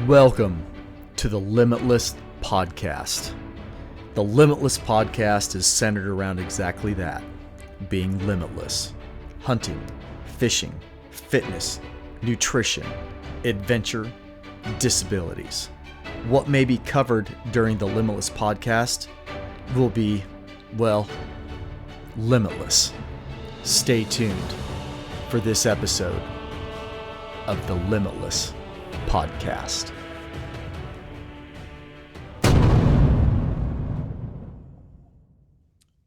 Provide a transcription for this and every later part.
Welcome to the Limitless Podcast. The Limitless Podcast is centered around exactly that, being limitless. Hunting, fishing, fitness, nutrition, adventure, disabilities. What may be covered during the Limitless Podcast will be, well, limitless. Stay tuned for this episode of the Limitless Podcast.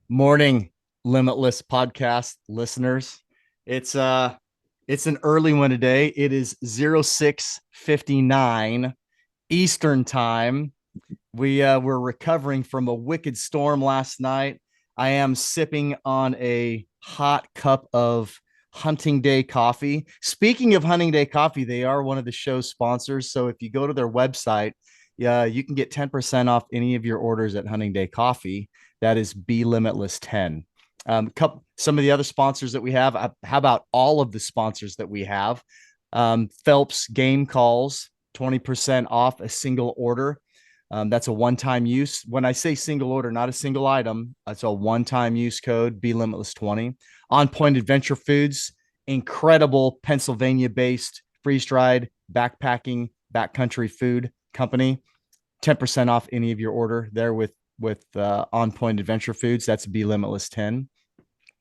Morning, Limitless Podcast listeners. It's an early one today. It is 06:59 Eastern time. We're recovering from a wicked storm last night. I am sipping on a hot cup of Hunting Day coffee. Speaking of Hunting Day coffee, they are one of the show's sponsors. So if you go to their website, you can get 10% off any of your orders at Hunting Day Coffee. That is Limitless 10. Some of the other sponsors that we have. How about all of the sponsors that we have? Phelps Game Calls, 20% off a single order. That's a one-time use. When I say single order, not a single item, it's a one-time use code, Limitless20. On Point Adventure Foods, incredible Pennsylvania-based freeze-dried backpacking backcountry food company. 10% off any of your order there with On Point Adventure Foods. That's Limitless10.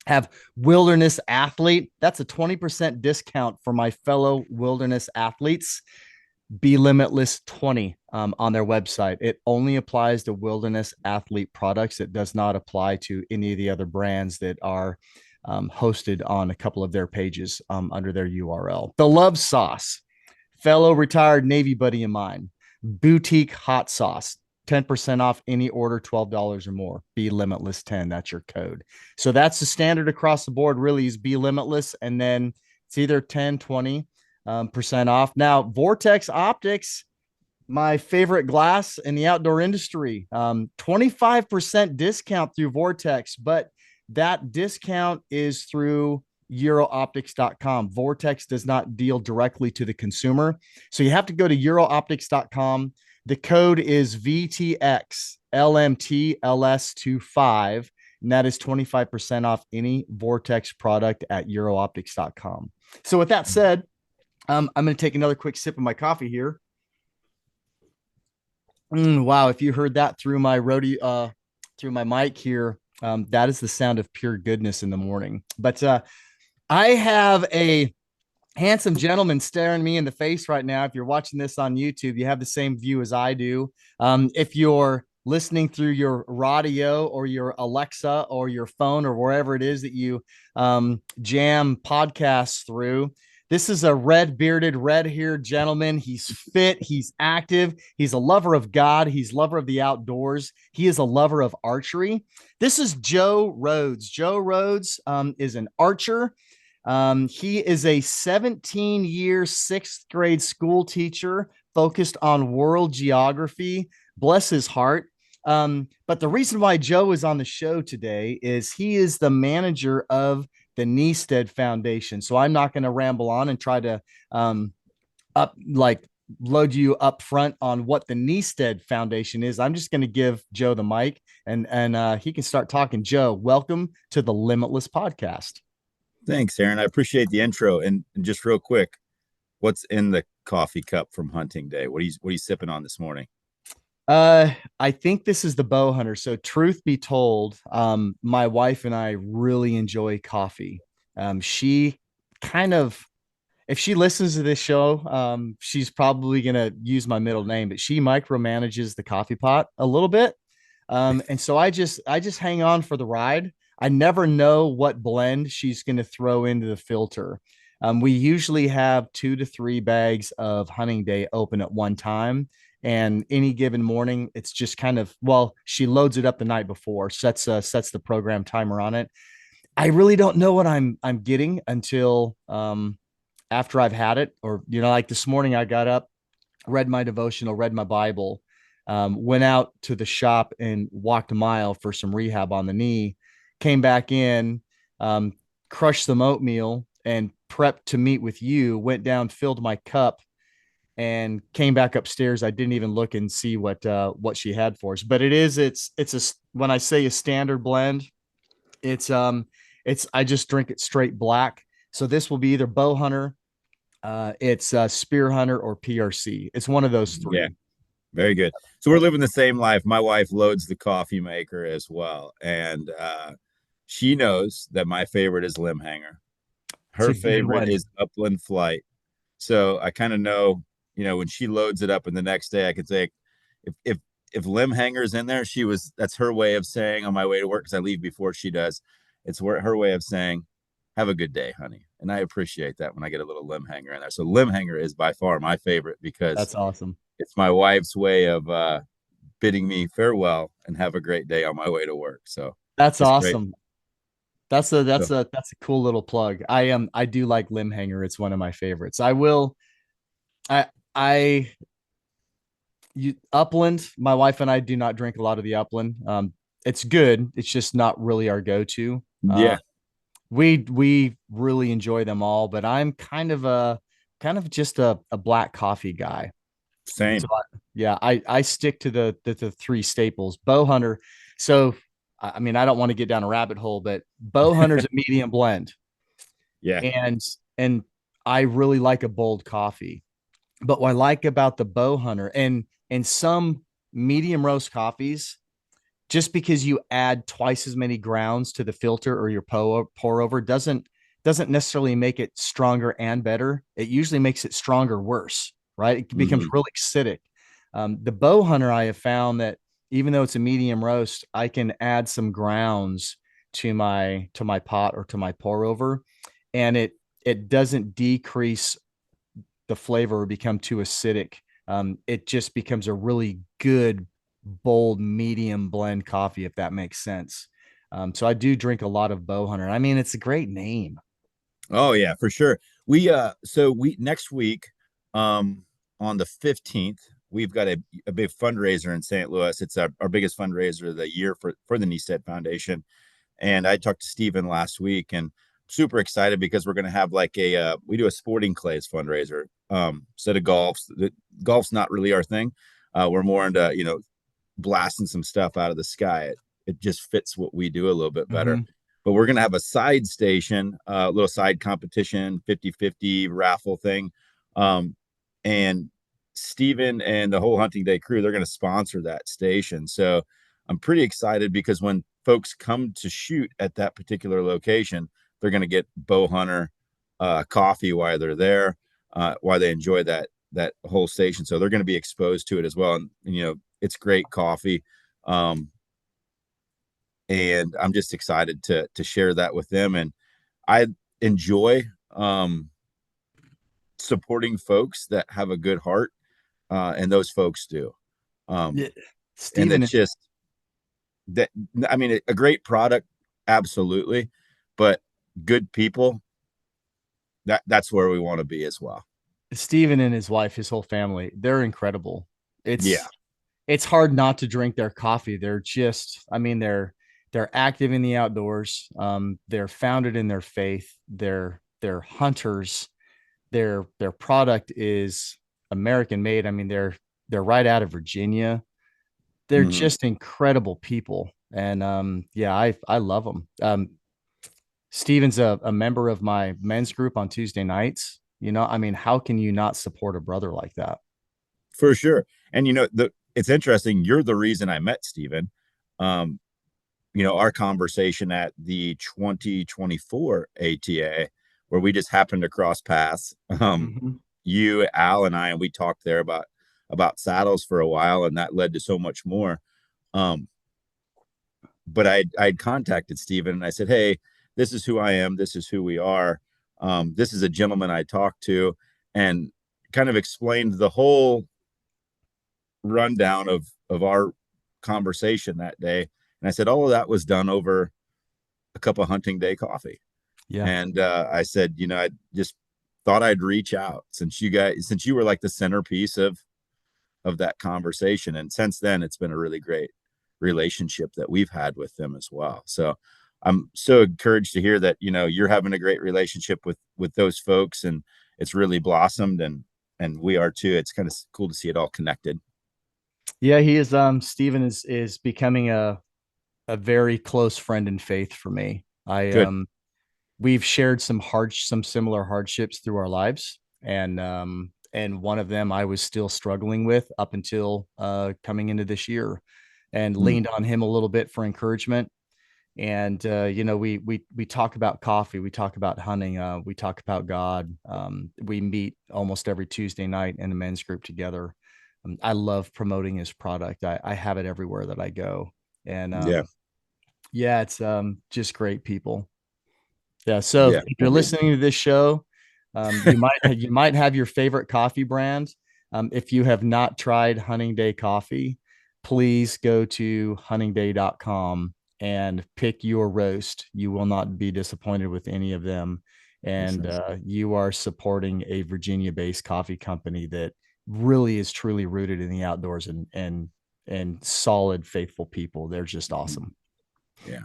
Have Wilderness Athlete. That's a 20% discount for my fellow wilderness athletes. Limitless20 on their website. It only applies to Wilderness Athlete products. It does not apply to any of the other brands that are hosted on a couple of their pages under their URL. The Love Sauce, fellow retired Navy buddy of mine. Boutique Hot Sauce, 10% off any order, $12 or more. Limitless10, that's your code. So that's the standard across the board, really, is Limitless, and then it's either 10, 20% off. Now, Vortex Optics, my favorite glass in the outdoor industry, 25% discount through Vortex, but that discount is through eurooptics.com. Vortex does not deal directly to the consumer. So you have to go to eurooptics.com. The code is VTXLMTLS25, and that is 25% off any Vortex product at eurooptics.com. So with that said, I'm going to take another quick sip of my coffee here. Wow. If you heard that through my through my mic here, that is the sound of pure goodness in the morning. But I have a handsome gentleman staring me in the face right now. If you're watching this on YouTube, you have the same view as I do. If you're listening through your radio or your Alexa or your phone or wherever it is that you jam podcasts through, this is a red-bearded, red-haired gentleman. He's fit. He's active. He's a lover of God. He's a lover of the outdoors. He is a lover of archery. This is Joe Rhodes. Joe Rhodes is an archer. He is a 17-year, sixth grade school teacher focused on world geography. Bless his heart. But the reason why Joe is on the show today is he is the manager of the Kniestedt Foundation. So I'm not going to ramble on and try to load you up front on what the Kniestedt Foundation is. I'm just going to give Joe the mic and he can start talking. Joe, welcome to the Limitless Podcast. Thanks, Aaron. I appreciate the intro. And just real quick, what's in the coffee cup from Hunting Day? What are you sipping on this morning? I think this is the bow hunter. So truth be told, my wife and I really enjoy coffee. She kind of, if she listens to this show, she's probably going to use my middle name, but she micromanages the coffee pot a little bit. And so I just hang on for the ride. I never know what blend she's going to throw into the filter. We usually have 2 to 3 bags of Hunting Day open at one time. And any given morning, it's just kind of, well, she loads it up the night before, sets the program timer on it. I really don't know what I'm getting until after I've had it, or, like this morning, I got up, read my devotional, read my Bible, went out to the shop and walked a mile for some rehab on the knee, came back in, crushed some oatmeal and prepped to meet with you, went down, filled my cup, and came back upstairs. I didn't even look and see what she had for us. But it's a when I say a standard blend, it's I just drink it straight black. So this will be either bow hunter, it's spear hunter, or PRC. It's one of those Yeah, three. very good. So we're living the same life. My wife loads the coffee maker as well, and she knows that my favorite is limb hanger. It's Her a good favorite one. is upland flight. So I kind of know, when she loads it up, and the next day I could say, if limb hanger's in there, that's her way of saying on my way to work, because I leave before she does. It's her way of saying, have a good day, honey. And I appreciate that when I get a little limb hanger in there. So limb hanger is by far my favorite because That's awesome. it's my wife's way of bidding me farewell and have a great day on my way to work. So That's it's great. awesome. So That's a cool little plug. I do like limb hanger. It's one of my favorites. I will I you upland. My wife and I do not drink a lot of the upland. It's good. It's just not really our go-to. yeah, We really enjoy them all, but I'm kind of just a black coffee guy. So same. yeah, I stick to the three staples. Bow hunter. So I mean, I don't want to get down a rabbit hole, but bow hunter's a medium blend, Yeah. and and I really like a bold coffee. But what I like about the bow hunter and some medium roast coffees, just because you add twice as many grounds to the filter or your pour over doesn't necessarily make it stronger and better. It usually makes it stronger worse, right? It becomes Hmm. really acidic. The bow hunter, I have found that even though it's a medium roast, I can add some grounds to my pot or to my pour over, and it doesn't decrease the flavor or become too acidic. It just becomes a really good, bold, medium blend coffee, if that makes sense. So I do drink a lot of Bow Hunter. I mean, it's a great name. Oh yeah, for sure. We next week, um, on the 15th, we've got a big fundraiser in St. Louis. It's our biggest fundraiser of the year for the Kniestedt Foundation. And I talked to Steven last week, and super excited because we're going to have like we do a sporting clays fundraiser. Instead of golf's not really our thing. We're more into, blasting some stuff out of the sky. It just fits what we do a little bit better. Mm-hmm. But we're going to have a side station, a little side competition, 50-50 raffle thing. And Steven and the whole hunting day crew, they're going to sponsor that station. So I'm pretty excited because when folks come to shoot at that particular location, they're going to get bow hunter coffee while they're there, while they enjoy that whole station. So they're going to be exposed to it as well. And it's great coffee. And I'm just excited to share that with them. And I enjoy supporting folks that have a good heart, and those folks do. Yeah. And Stephen, that's just that. I mean, a great product, absolutely, but good people. That's where we want to be as well. Stephen and his wife, his whole family, they're incredible. Yeah. It's hard not to drink their coffee. They're just, I mean, they're active in the outdoors. They're founded in their faith. They're hunters. Their product is American made. I mean, they're right out of Virginia. They're Mm-hmm. just incredible people. And yeah, I love them. Steven's a member of my men's group on Tuesday nights. I mean, how can you not support a brother like that? For sure. And it's interesting. You're the reason I met Steven. Um, our conversation at the 2024 ATA, where we just happened to cross paths. Mm-hmm. You, Al, and I, and we talked there about saddles for a while, and that led to so much more. But I'd contacted Steven and I said, hey, this is who I am. This is who we are. This is a gentleman I talked to, and kind of explained the whole rundown of our conversation that day. And I said, all of that was done over a cup of hunting day coffee. Yeah. And I said, I just thought I'd reach out since you were like the centerpiece of that conversation. And since then, it's been a really great relationship that we've had with them as well. So I'm so encouraged to hear that, you're having a great relationship with those folks, and it's really blossomed. And we are too. It's kind of cool to see it all connected. Yeah, he is. Steven is becoming a very close friend in faith for me. Good. We've shared some similar hardships through our lives, and one of them I was still struggling with up until coming into this year, and Mm. leaned on him a little bit for encouragement. And we talk about coffee, we talk about hunting, we talk about God. We meet almost every Tuesday night in a men's group together. I love promoting his product. I have it everywhere that I go, and Yeah. yeah, it's just great people. Yeah. So Yeah. if you're listening to this show, you might have your favorite coffee brand. If you have not tried Hunting Day coffee, please go to huntingday.com and pick your roast. You will not be disappointed with any of them. And you are supporting a Virginia-based coffee company that really is truly rooted in the outdoors and solid, faithful people. They're just awesome. Yeah.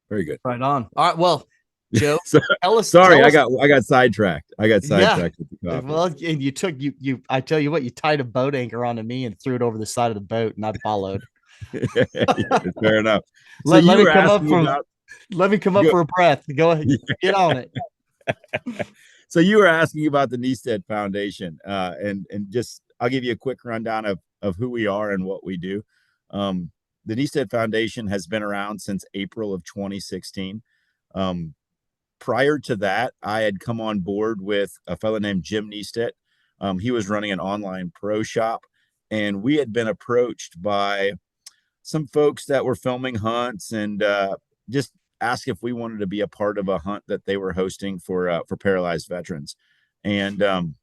Very good. Right on. All right. Well, Joe, So, tell us, sorry, tell us. I got sidetracked. I got Yeah. sidetracked with the coffee. Well, and I tell you what, you tied a boat anchor onto me and threw it over the side of the boat, and I followed. Fair enough. So let you me were come up asking from about let me come up go, for a breath. Go ahead, get on it. so you were asking about the Kniestedt Foundation, and just I'll give you a quick rundown of who we are and what we do. The Kniestedt Foundation has been around since April of 2016. Prior to that, I had come on board with a fellow named Jim Kniestedt. He was running an online pro shop, and we had been approached by some folks that were filming hunts and just asked if we wanted to be a part of a hunt that they were hosting for paralyzed veterans. And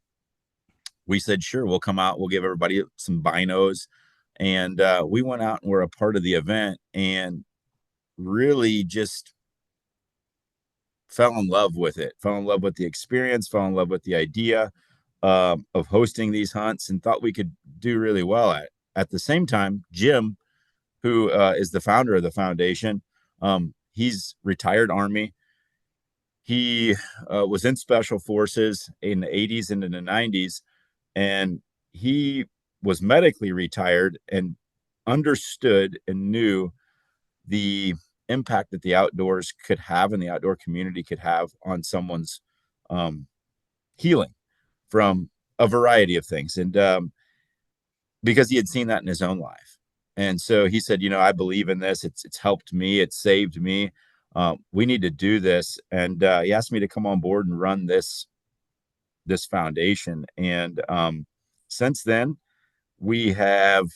we said, sure, we'll come out. We'll give everybody some binos. And we went out and were a part of the event and really just fell in love with it, fell in love with the experience, fell in love with the idea of hosting these hunts, and thought we could do really well at it. At the same time, Jim, who is the founder of the foundation, he's retired Army. He was in Special Forces in the 80s and in the 90s, and he was medically retired and understood and knew the impact that the outdoors could have and the outdoor community could have on someone's healing from a variety of things. And because he had seen that in his own life. And so he said, I believe in this. It's helped me. It saved me. We need to do this. And he asked me to come on board and run this foundation. And since then, we have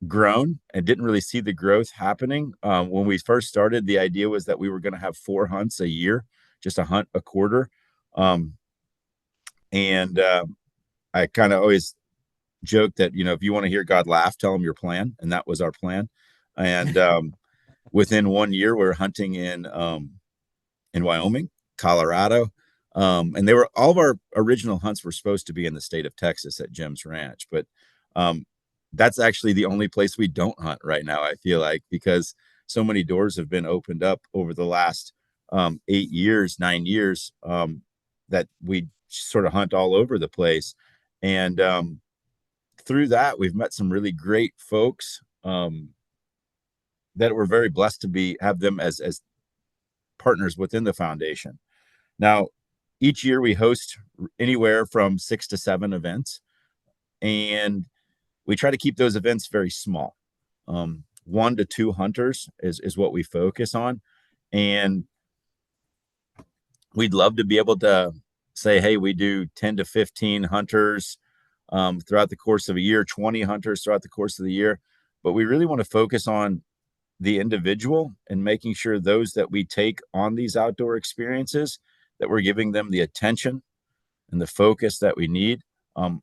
grown and didn't really see the growth happening. When we first started, the idea was that we were going to have 4 hunts a year, just a hunt a quarter. And I kind of always joke that, if you want to hear God laugh, tell him your plan. And that was our plan. And within 1 year, we're hunting in Wyoming, Colorado. And all of our original hunts were supposed to be in the state of Texas at Jim's Ranch, but that's actually the only place we don't hunt right now, I feel like, because so many doors have been opened up over the last 9 years, that we sort of hunt all over the place. And through that, we've met some really great folks that we're very blessed to have them as partners within the foundation. Now, each year we host anywhere from 6 to 7 events, and we try to keep those events very small. 1 to 2 hunters is what we focus on. And we'd love to be able to say, hey, we do 10 to 15 hunters throughout the course of a year, 20 hunters throughout the course of the year. But we really want to focus on the individual and making sure those that we take on these outdoor experiences, that we're giving them the attention and the focus that we need.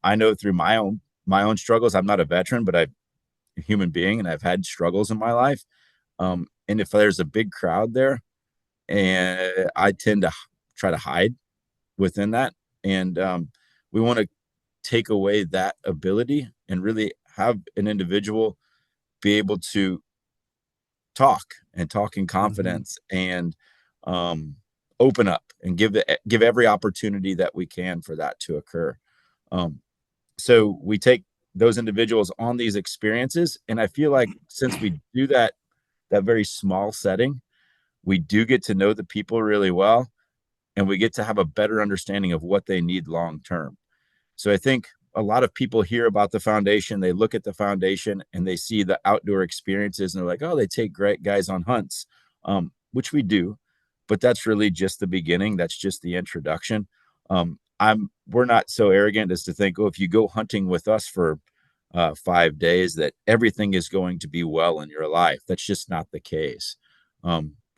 I know through my own struggles, I'm not a veteran, but I'm a human being and I've had struggles in my life. And if there's a big crowd there, and I tend to try to hide within that. And we want to take away that ability and really have an individual be able to talk in confidence and open up and give every opportunity that we can for that to occur. Um, so we take those individuals on these experiences, and I feel like since we do that very small setting, we do get to know the people really well, and we get to have a better understanding of what they need long term. So I think a lot of people hear about the foundation, they look at the foundation and they see the outdoor experiences and they're like, oh, they take great guys on hunts, which we do, but that's really just the beginning. That's just the introduction. We're not so arrogant as to think, oh, if you go hunting with us for 5 days, that everything is going to be well in your life. That's just not the case.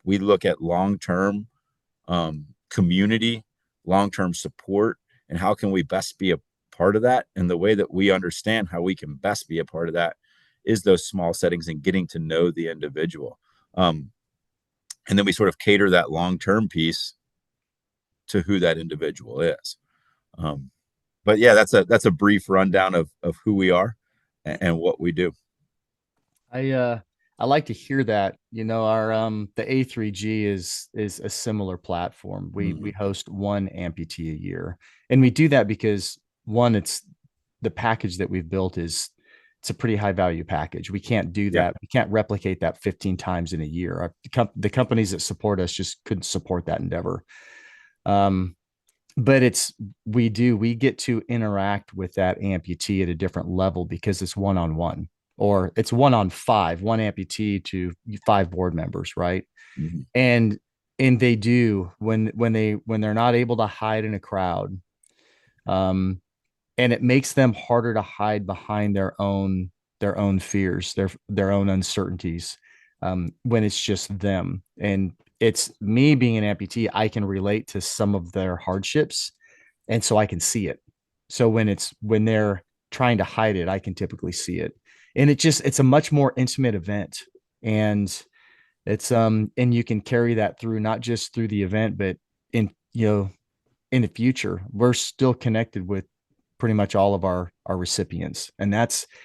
We look at long-term community, long-term support, and how can we best be a part of that. And the way that we understand how we can best be a part of that is those small settings and getting to know the individual. And then we sort of cater that long-term piece to who that individual is. But yeah, that's a brief rundown of who we are and what we do. I like to hear that. Our the A3G is a similar platform. We host one amputee a year, and we do that because one, it's the package that we've built it's a pretty high value package. We can't do Yeah. that. We can't replicate that 15 times in a year. The companies that support us just couldn't support that endeavor. But we get to interact with that amputee at a different level because it's one-on-one, or it's one amputee to 5 board members, right? Mm-hmm. And they do, when they're not able to hide in a crowd, and it makes them harder to hide behind their own fears, their own uncertainties, when it's just them. And it's me being an amputee, I can relate to some of their hardships, and so I can see it. So when they're trying to hide it, I can typically see it, and it's a much more intimate event. And and you can carry that through, not just through the event, but in in the future. We're still connected with pretty much all of our recipients, and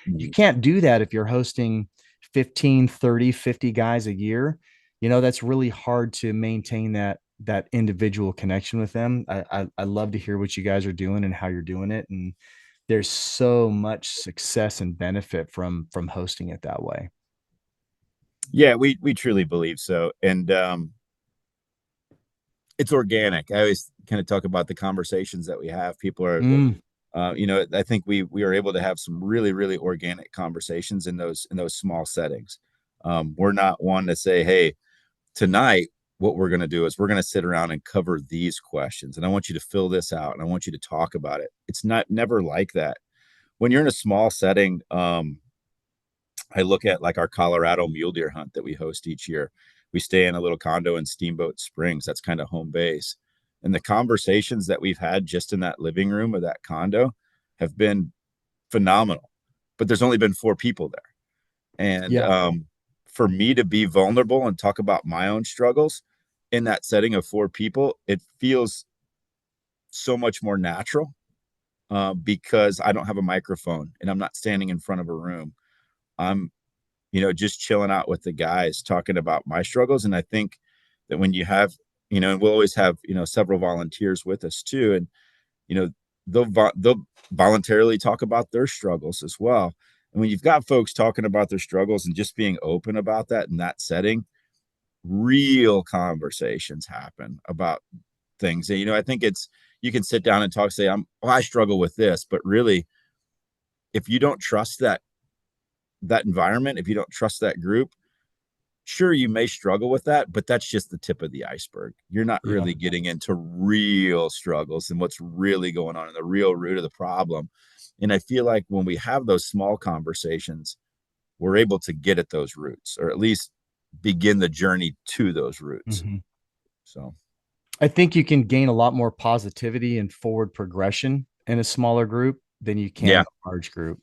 you can't do that if you're hosting 15, 30, 50 guys a year. That's really hard to maintain that individual connection with them. I love to hear what you guys are doing and how you're doing it, and there's so much success and benefit from hosting it that way. Yeah, we truly believe so. And it's organic. I always kind of talk about the conversations that we have. People are, I think we are able to have some really, really organic conversations in those small settings. We're not one to say, hey, tonight, what we're going to do is we're going to sit around and cover these questions. And I want you to fill this out and I want you to talk about it. It's never like that. When you're in a small setting, I look at like our Colorado mule deer hunt that we host each year. We stay in a little condo in Steamboat Springs. That's kind of home base. And the conversations that we've had just in that living room of that condo have been phenomenal. But there's only been 4 people there. And Yeah. for me to be vulnerable and talk about my own struggles in that setting of 4 people, it feels so much more natural because I don't have a microphone and I'm not standing in front of a room. I'm, just chilling out with the guys talking about my struggles. And I think that when you have, and we'll always have, several volunteers with us too. And, they'll voluntarily talk about their struggles as well. And when you've got folks talking about their struggles and just being open about that in that setting, real conversations happen about things. And, I think you can sit down and talk, say, I struggle with this, but really, if you don't trust that environment, if you don't trust that group, sure, you may struggle with that, but that's just the tip of the iceberg. You're not Yeah. really getting into real struggles and what's really going on in the real root of the problem. And I feel like when we have those small conversations, we're able to get at those roots, or at least begin the journey to those roots. Mm-hmm. So I think you can gain a lot more positivity and forward progression in a smaller group than you can yeah. in a large group.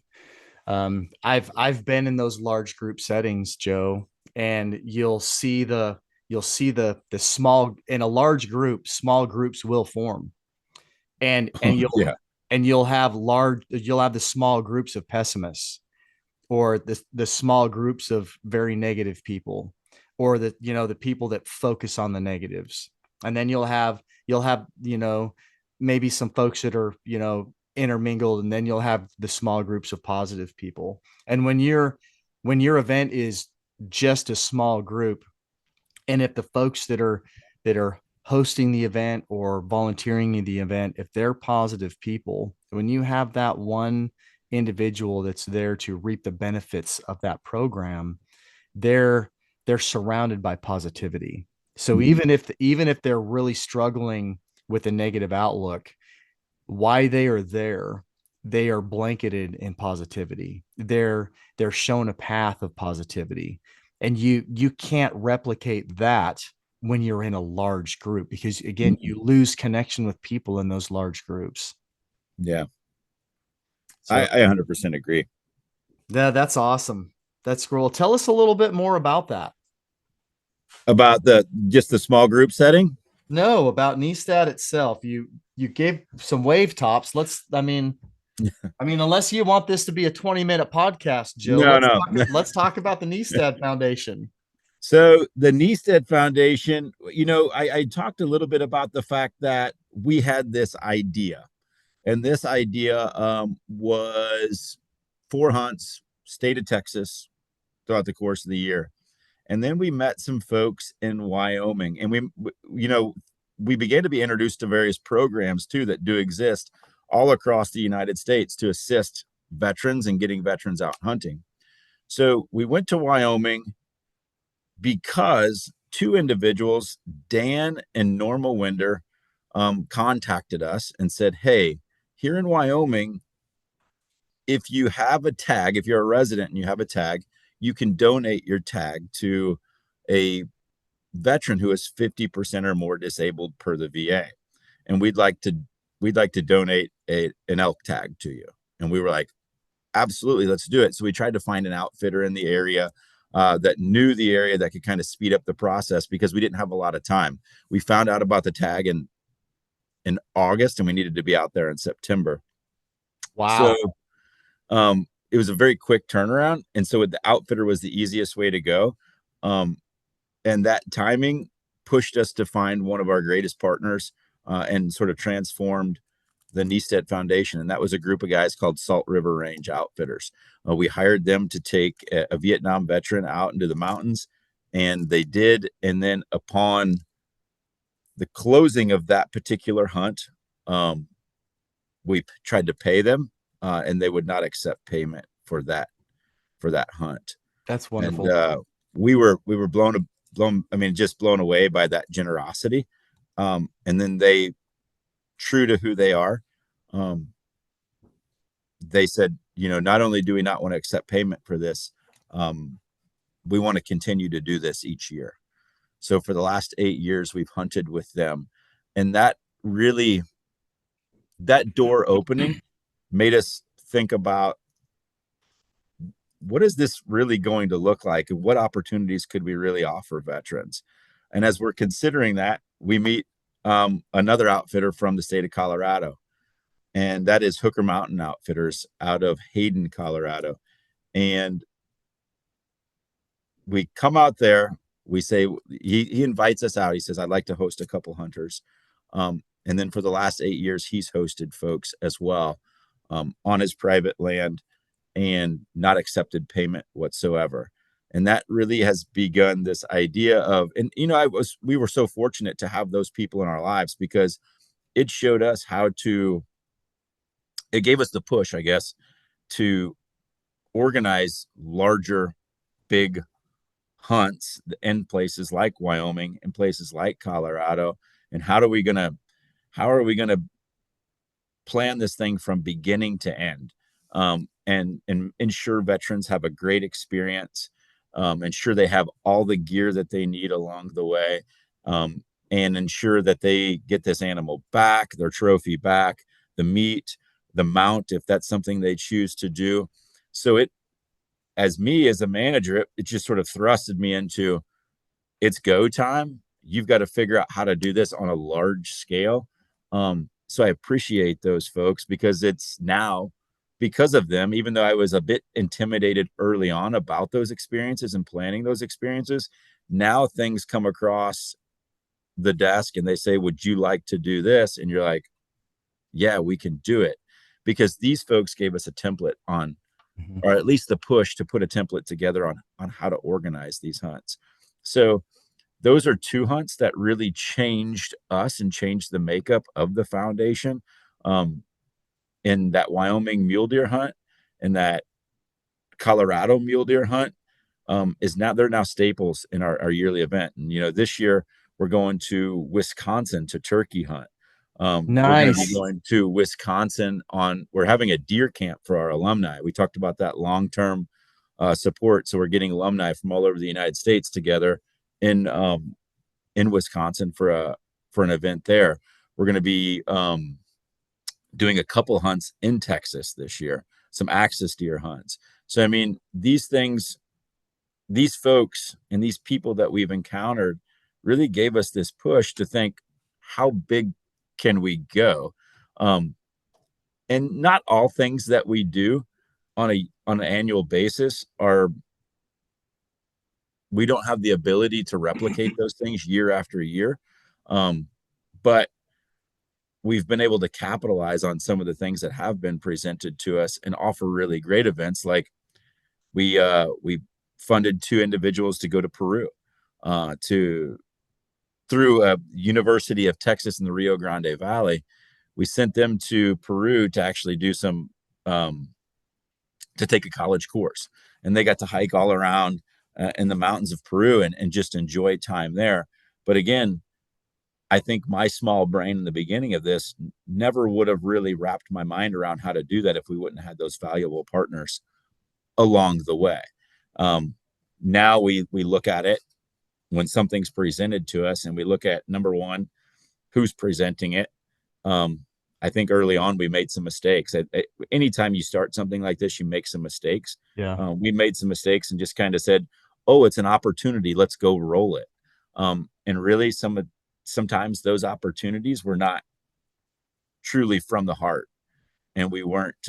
I've been in those large group settings, Joe, and you'll see the small, in a large group, small groups will form, and Yeah. you'll have the small groups of pessimists, or the small groups of very negative people, or the people that focus on the negatives. And then you'll have maybe some folks that are intermingled, and then you'll have the small groups of positive people. And when your event is just a small group, and if the folks that are hosting the event or volunteering in the event, if they're positive people, when you have that one individual that's there to reap the benefits of that program, they're they're surrounded by positivity. So even if they're really struggling with a negative outlook, why they are there, they are blanketed in positivity. They're shown a path of positivity. And you can't replicate that when you're in a large group, because again, you lose connection with people in those large groups. Yeah, So I 100% agree. that's awesome. That's cool. Tell us a little bit more about that. About the small group setting. No, about Kniestedt itself. You gave some wave tops. I mean, unless you want this to be a 20-minute podcast, Joe, No, let's no. talk, let's talk about the Kniestedt Foundation. So the Kniestedt Foundation, I talked a little bit about the fact that we had this idea, and this idea was 4 hunts, state of Texas, throughout the course of the year. And then we met some folks in Wyoming, and we began to be introduced to various programs too that do exist all across the United States to assist veterans and getting veterans out hunting. So we went to Wyoming because two individuals, Dan and Norma Winder, contacted us and said, "Hey, here in Wyoming, if you have a tag, if you're a resident and you have a tag, you can donate your tag to a veteran who is 50% or more disabled per the VA, and we'd like to donate an elk tag to you." And we were like, "Absolutely, let's do it." So we tried to find an outfitter in the area that knew the area that could kind of speed up the process, because we didn't have a lot of time. We found out about the tag in August, and we needed to be out there in September. So Wow. it was a very quick turnaround, and so the outfitter was the easiest way to go. And that timing pushed us to find one of our greatest partners, and sort of transformed the Kniestedt Foundation. And that was a group of guys called Salt River Range Outfitters. We hired them to take a Vietnam veteran out into the mountains, and they did. And then upon the closing of that particular hunt, we tried to pay them, and they would not accept payment for that hunt. That's And wonderful. we were blown, just blown away by that generosity. And then they, true to who they are, they said, not only do we not want to accept payment for this, we want to continue to do this each year. So for the last 8 years, we've hunted with them, and that door opening made us think about, what is this really going to look like, and what opportunities could we really offer veterans? And as we're considering that, we meet another outfitter from the state of Colorado, and that is Hooker Mountain Outfitters out of Hayden, Colorado. And we come out there, we say, he invites us out. He says, "I'd like to host a couple hunters." And then for the last 8 years, he's hosted folks as well, on his private land, and not accepted payment whatsoever. And that really has begun this idea of, and we were so fortunate to have those people in our lives, because it showed us it gave us the push, I guess, to organize larger, big hunts in places like Wyoming and places like Colorado. And how are we going to plan this thing from beginning to end, and ensure veterans have a great experience, ensure they have all the gear that they need along the way, and ensure that they get this animal back, their trophy back, the meat, the mount, if that's something they choose to do. So as a manager, it just sort of thrusted me into, it's go time. You've got to figure out how to do this on a large scale. So I appreciate those folks, because it's now, because of them, even though I was a bit intimidated early on about those experiences and planning those experiences, now things come across the desk and they say, "Would you like to do this?" And you're like, "Yeah, we can do it." because these folks gave us a template on, Mhm. or at least the push to put a template together on how to organize these hunts. So those are two hunts that really changed us and changed the makeup of the foundation. Um, in that Wyoming mule deer hunt and that Colorado mule deer hunt, they're now staples in our yearly event. And this year we're going to Wisconsin to turkey hunt. We're going to be Nice. going to Wisconsin we're having a deer camp for our alumni. We talked about that long-term support. So we're getting alumni from all over the United States together in Wisconsin for an event there. We're going to be doing a couple hunts in Texas this year, some axis deer hunts. So I mean, these things, these folks and these people that we've encountered really gave us this push to think, how big can we go? And not all things that we do on an annual basis we don't have the ability to replicate those things year after year. But we've been able to capitalize on some of the things that have been presented to us and offer really great events. Like we funded two individuals to go to Peru to through a University of Texas in the Rio Grande Valley. We sent them to Peru to actually do some to take a college course, and they got to hike all around in the mountains of Peru and just enjoy time there. But again, I think my small brain in the beginning of this never would have really wrapped my mind around how to do that if we wouldn't have had those valuable partners along the way. Now we look at it when something's presented to us, and we look at, number one, who's presenting it. I think early on we made some mistakes. Anytime you start something like this, you make some mistakes. Yeah. We made some mistakes and just kind of said, "Oh, it's an opportunity. Let's go roll it." And really, sometimes those opportunities were not truly from the heart, and we weren't.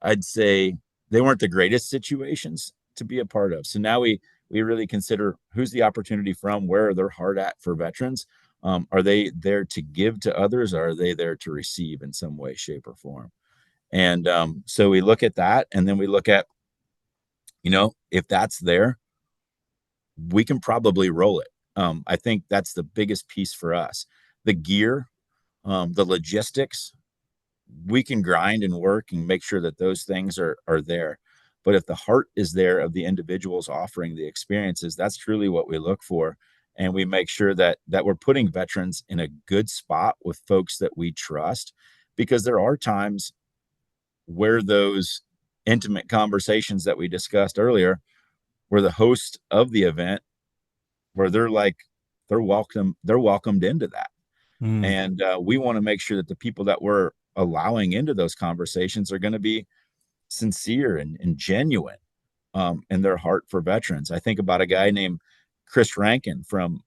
I'd say they weren't the greatest situations to be a part of. So now we really consider who's the opportunity from, where are their heart at for veterans. Are they there to give to others, or are they there to receive in some way, shape, or form? And so we look at that, and then we look at, if that's there, we can probably roll it. I think that's the biggest piece for us. The gear, the logistics, we can grind and work and make sure that those things are there. But if the heart is there of the individuals offering the experiences, that's truly what we look for. And we make sure that we're putting veterans in a good spot with folks that we trust, because there are times where those intimate conversations that we discussed earlier, where the host of the event, where they're welcomed into that. Mm. And we want to make sure that the people that we're allowing into those conversations are going to be sincere and genuine in their heart for veterans. I think about a guy named Chris Rankin from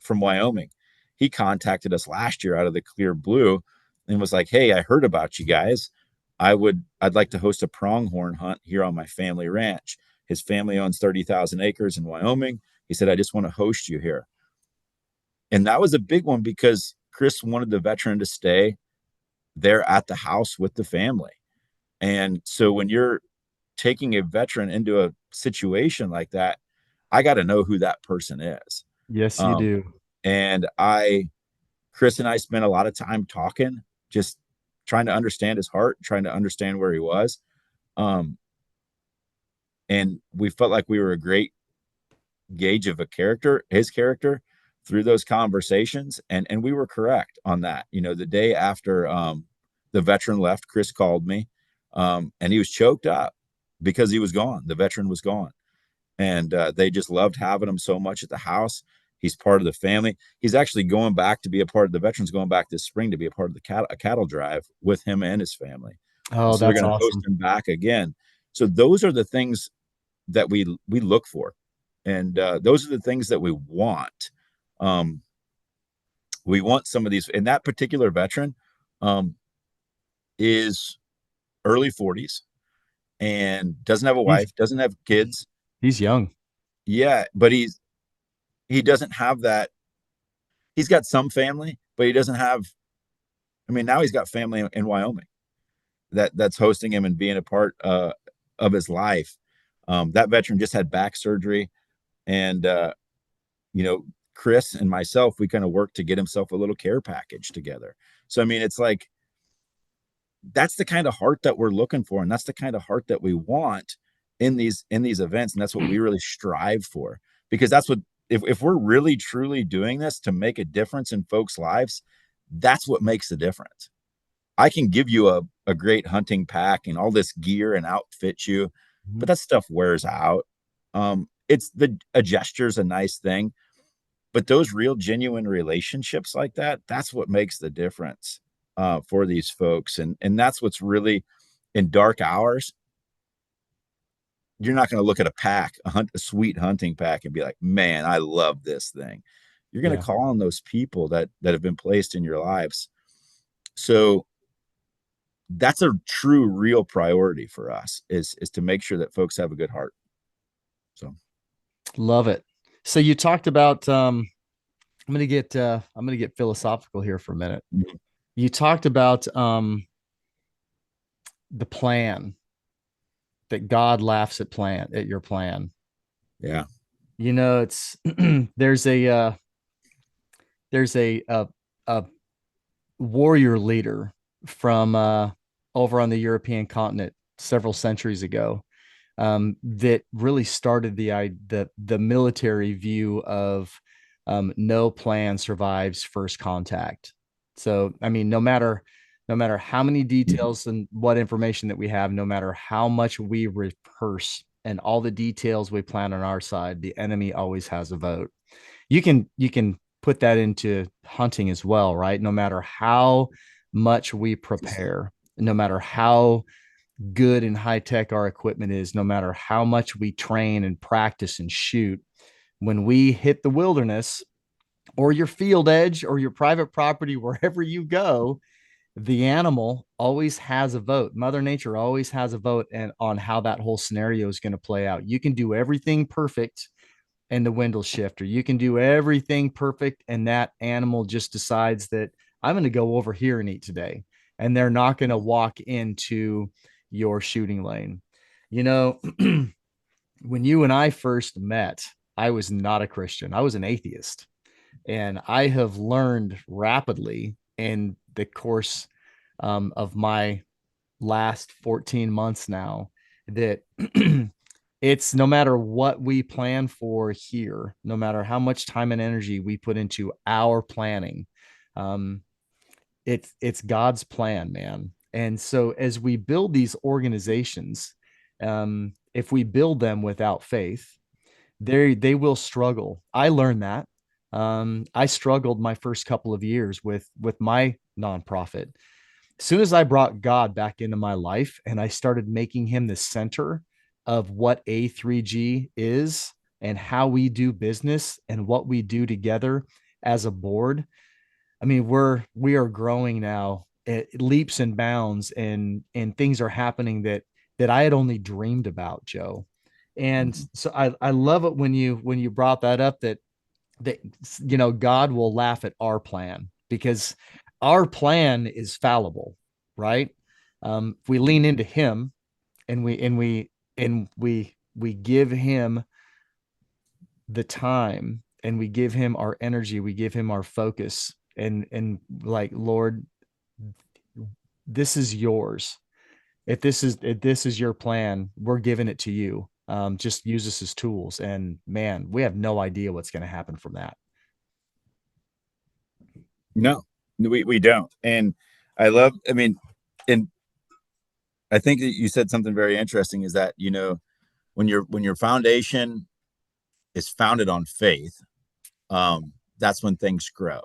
Wyoming. He contacted us last year out of the clear blue and was like, "Hey, I heard about you guys. I'd like to host a pronghorn hunt here on my family ranch." His family owns 30,000 acres in Wyoming. He said, "I just want to host you here." And that was a big one because Chris wanted the veteran to stay there at the house with the family. And so when you're taking a veteran into a situation like that, I got to know who that person is. Yes, you Um, do. and Chris and I spent a lot of time talking, just trying to understand his heart, trying to understand where he was. Um, and we felt like we were a great gauge of his character through those conversations. And we were correct on that. The day after the veteran left, Chris called me and he was choked up because he was gone. The veteran was gone. And they just loved having him so much at the house. He's part of the family. He's actually going back to be a part of the veterans, going back this spring to be a part of a cattle drive with him and his family. Oh, So they're that's going to host awesome. him back again. So those are the things that we look for, and those are the things that we want. We want some of these, and that particular veteran is early 40s and doesn't have a He's wife, doesn't have kids. he's young. Yeah, but he doesn't have that. He's got some family, but he doesn't have I mean, now he's got family in Wyoming that's hosting him and being a part of his life. That veteran just had back surgery, and you know, Chris and myself, we kind of worked to get himself a little care package together. So I mean, it's like that's the kind of heart that we're looking for, and that's the kind of heart that we want in these events, and that's what we really strive for, because that's what, if we're really truly doing this to make a difference in folks' lives, that's what makes the difference. I can give you a great hunting pack and all this gear and outfit you, but that stuff wears out. It's a gesture is a nice thing, but those real genuine relationships like that, that's what makes the difference for these folks. And that's what's really, in dark hours, you're not going to look at a pack, a sweet hunting pack, and be like, man, I love this thing. You're going to call on those people that have been placed in your lives. So that's a true, real priority for us, is to make sure that folks have a good heart. So love it. So you talked about I'm gonna get philosophical here for a minute. mm-hmm. You talked about the plan, that God laughs at your plan. Yeah. You know, it's there's a warrior leader from over on the European continent several centuries ago, that really started the military view of no plan survives first contact. So, I mean, no matter how many details and what information that we have, no matter how much we rehearse and all the details we plan on our side, the enemy always has a vote. You can put that into hunting as well, right? No matter how much we prepare, no matter how good and high tech our equipment is, no matter how much we train and practice and shoot, when we hit the wilderness or your field edge or your private property, wherever you go, the animal always has a vote. Mother Nature always has a vote and on how that whole scenario is going to play out. You can do everything perfect and the wind will shift, or you can do everything perfect and that animal just decides that I'm going to go over here and eat today, and they're not going to walk into your shooting lane. You know, when you and I first met, I was not a Christian. I was an atheist. And I have learned rapidly in the course of my last 14 months now that it's no matter what we plan for here, no matter how much time and energy we put into our planning, um, it's God's plan, man. And so as we build these organizations, if we build them without faith, they will struggle. I learned that. I struggled my first couple of years with my nonprofit. As soon as I brought God back into my life and I started making him the center of what A3G is and how we do business and what we do together as a board, I mean, we are growing now at leaps and bounds, and things are happening that I had only dreamed about, Joe. And so I love it when you brought that up, that God will laugh at our plan, because our plan is fallible, right? If we lean into him and we give him the time and we give him our energy, we give him our focus, and like, Lord, this is yours. If this is your plan, we're giving it to you. Just use us as tools. And man, we have no idea what's going to happen from that. No, we don't. And I mean, and I think that you said something very interesting, is that, when your foundation is founded on faith, that's when things grow.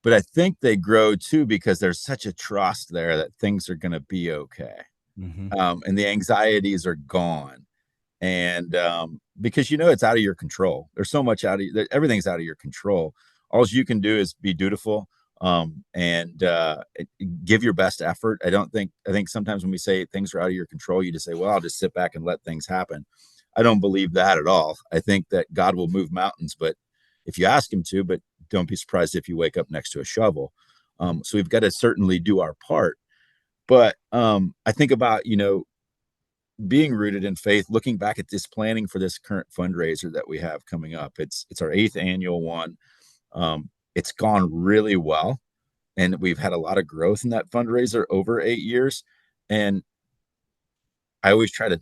But I think they grow too because there's such a trust there that things are going to be okay. Mm-hmm. And the anxieties are gone. And because it's out of your control. There's so much everything's out of your control. All you can do is be dutiful, and give your best effort. I think sometimes when we say things are out of your control, you just say, well, I'll just sit back and let things happen. I don't believe that at all. I think that God will move mountains, but if you ask him to, but don't be surprised if you wake up next to a shovel. So we've got to certainly do our part. But I think about, being rooted in faith, looking back at this planning for this current fundraiser that we have coming up. It's our 8th annual one. It's gone really well, and we've had a lot of growth in that fundraiser over 8 years. And I always try to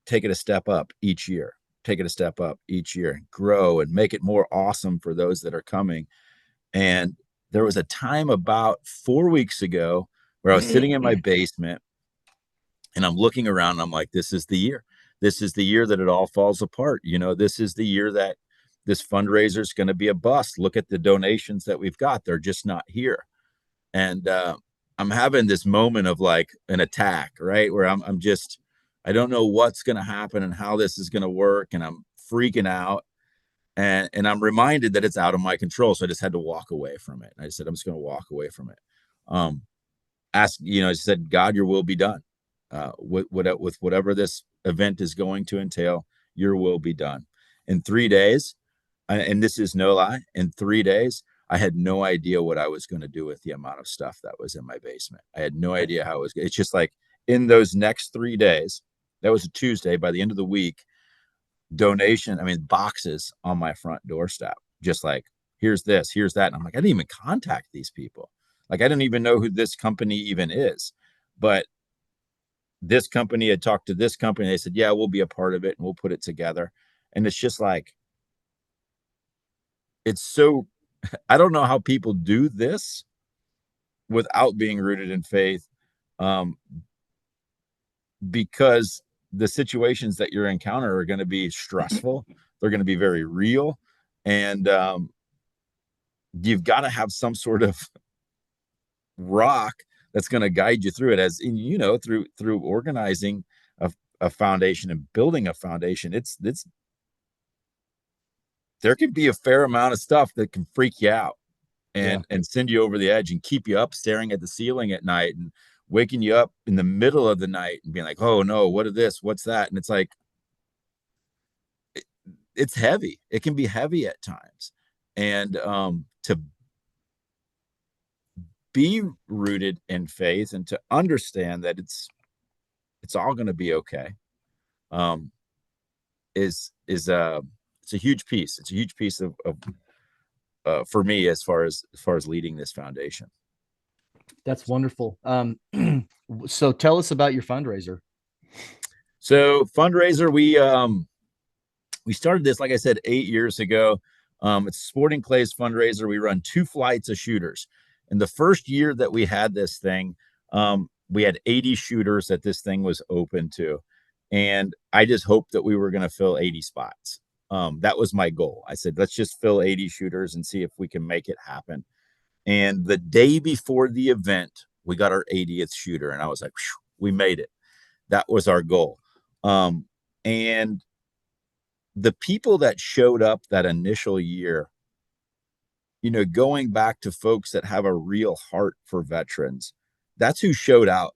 take it a step up each year, and grow and make it more awesome for those that are coming. And there was a time about 4 weeks ago where I was sitting in my basement and I'm looking around and I'm like, this is the year. This is the year that it all falls apart. This is the year that this fundraiser is going to be a bust. Look at the donations that we've got. They're just not here. And I'm having this moment of like an attack, right? Where I don't know what's going to happen and how this is going to work. And I'm freaking out. And I'm reminded that it's out of my control. So I just had to walk away from it. I said, I'm just going to walk away from it. I said, God, your will be done. With whatever this event is going to entail, your will be done. In 3 days, and this is no lie, in 3 days, I had no idea what I was going to do with the amount of stuff that was in my basement. I had no idea how it was. It's just like in those next 3 days, that was a Tuesday, by the end of the week, boxes on my front doorstep, just like, here's this, here's that. And I'm like, I didn't even contact these people. Like, I didn't even know who this company even is. But this company had talked to this company. They said, yeah, we'll be a part of it and we'll put it together. And it's just like, I don't know how people do this without being rooted in faith, because the situations that you're encounter are going to be stressful. They're going to be very real. And you've got to have some sort of rock that's going to guide you through it, as in, through organizing a foundation and building a foundation. There can be a fair amount of stuff that can freak you out and send you over the edge and keep you up staring at the ceiling at night and waking you up in the middle of the night and being like, oh no, what is this? What's that? And it's like, it's heavy. It can be heavy at times. And to be rooted in faith and to understand that it's all going to be okay, it's a huge piece. It's a huge piece of for me as far as leading this foundation. That's wonderful. So tell us about your fundraiser. So fundraiser, we started this, like I said, 8 years ago. It's a sporting clays fundraiser. We run 2 flights of shooters. And the first year that we had this thing, we had 80 shooters that this thing was open to. And I just hoped that we were going to fill 80 spots. That was my goal. I said, let's just fill 80 shooters and see if we can make it happen. And the day before the event, we got our 80th shooter. And I was like, we made it. That was our goal. And the people that showed up that initial year, going back to folks that have a real heart for veterans, that's who showed out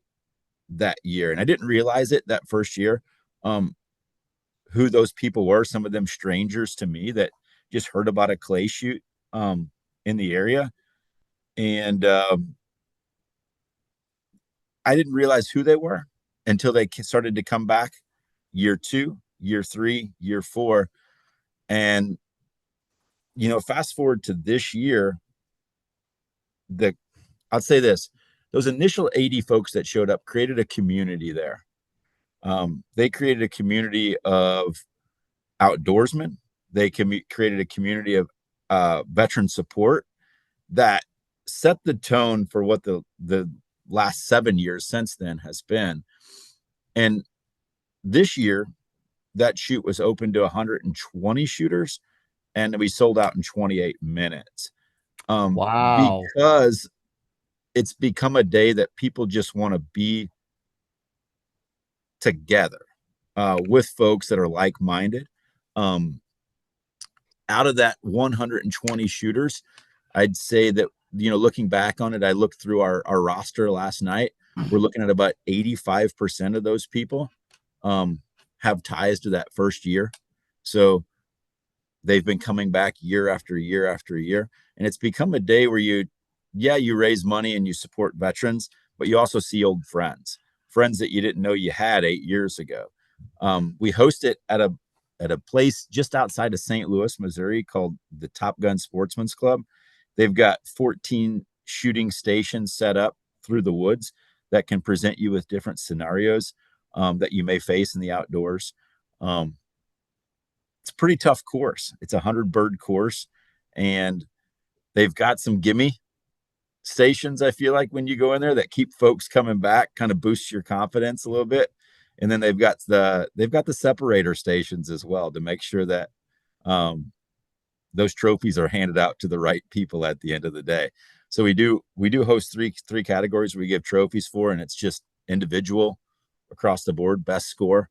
that year. And I didn't realize it that first year, who those people were. Some of them strangers to me that just heard about a clay shoot in the area. And I didn't realize who they were until they started to come back year 2, year 3, year 4. And, fast forward to this year, I'll say this, those initial 80 folks that showed up created a community there. They created a community of outdoorsmen. They created a community of veteran support that set the tone for what the last 7 years since then has been. And this year, that shoot was open to 120 shooters, and we sold out in 28 minutes. Wow. Because it's become a day that people just want to be together with folks that are like-minded. Out of that 120 shooters, I'd say that, looking back on it, I looked through our roster last night. We're looking at about 85% of those people have ties to that first year. So they've been coming back year after year after year. And it's become a day where yeah, you raise money and you support veterans, but you also see old friends that you didn't know you had 8 years ago. We host it at a place just outside of St. Louis, Missouri, called the Top Gun Sportsman's Club. They've got 14 shooting stations set up through the woods that can present you with different scenarios that you may face in the outdoors. It's a pretty tough course. It's a 100-bird course, and they've got some gimme stations, I feel like, when you go in there, that keep folks coming back, kind of boosts your confidence a little bit. And then they've got the separator stations as well, to make sure that those trophies are handed out to the right people at the end of the day. So we do host three categories we give trophies for, and it's just individual across the board, best score,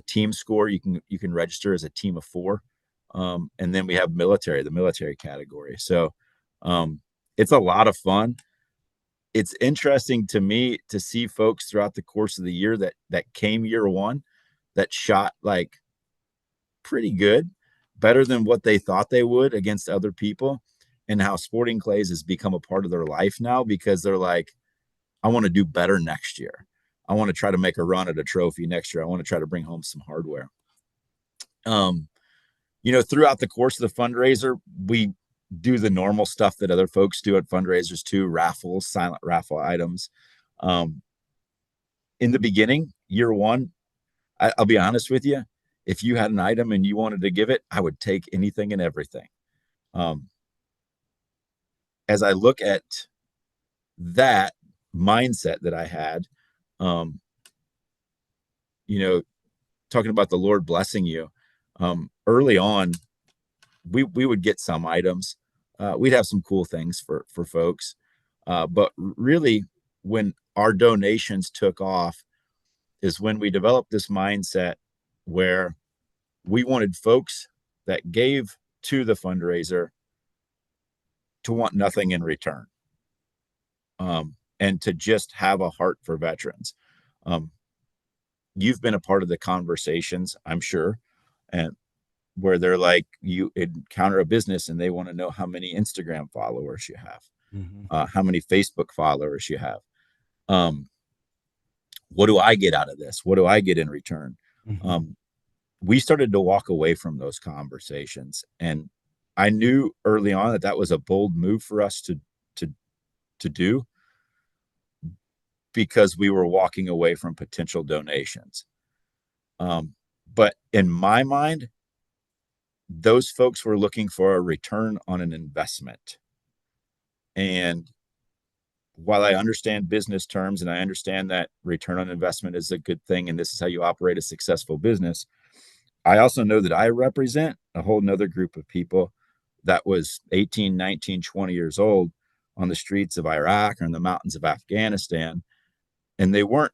team score. You can register as a team of 4, and then we have the military category. So it's a lot of fun. It's interesting to me to see folks throughout the course of the year that came year one that shot like pretty good, better than what they thought they would against other people, and how sporting clays has become a part of their life now, because they're like, I want to do better next year. I want to try to make a run at a trophy next year. I want to try to bring home some hardware. Throughout the course of the fundraiser, we do the normal stuff that other folks do at fundraisers too: raffles, silent raffle items. In the beginning, year one, I'll be honest with you, if you had an item and you wanted to give it, I would take anything and everything. As I look at that mindset that I had, talking about the Lord blessing you, early on, we would get some items. We'd have some cool things for folks. But really, when our donations took off is when we developed this mindset where we wanted folks that gave to the fundraiser to want nothing in return, and to just have a heart for veterans. You've been a part of the conversations, I'm sure, and where they're like, you encounter a business and they want to know how many Instagram followers you have, how many Facebook followers you have. What do I get out of this? What do I get in return? We started to walk away from those conversations, and I knew early on that was a bold move for us to do, because we were walking away from potential donations. But in my mind, those folks were looking for a return on an investment. And while I understand business terms and I understand that return on investment is a good thing, and this is how you operate a successful business, I also know that I represent a whole nother group of people that was 18, 19, 20 years old on the streets of Iraq or in the mountains of Afghanistan, and they weren't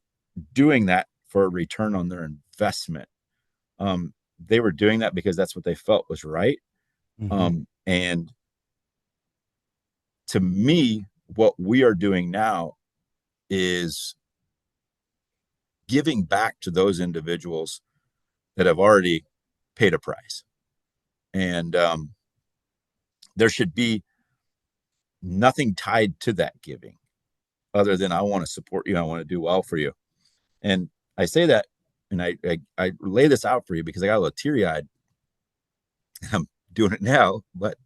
doing that for a return on their investment. They were doing that because that's what they felt was right. And to me, what we are doing now is giving back to those individuals that have already paid a price. And there should be nothing tied to that giving other than, I want to support you. I want to do well for you. And I say that, and I lay this out for you because I got a little teary-eyed. I'm doing it now, but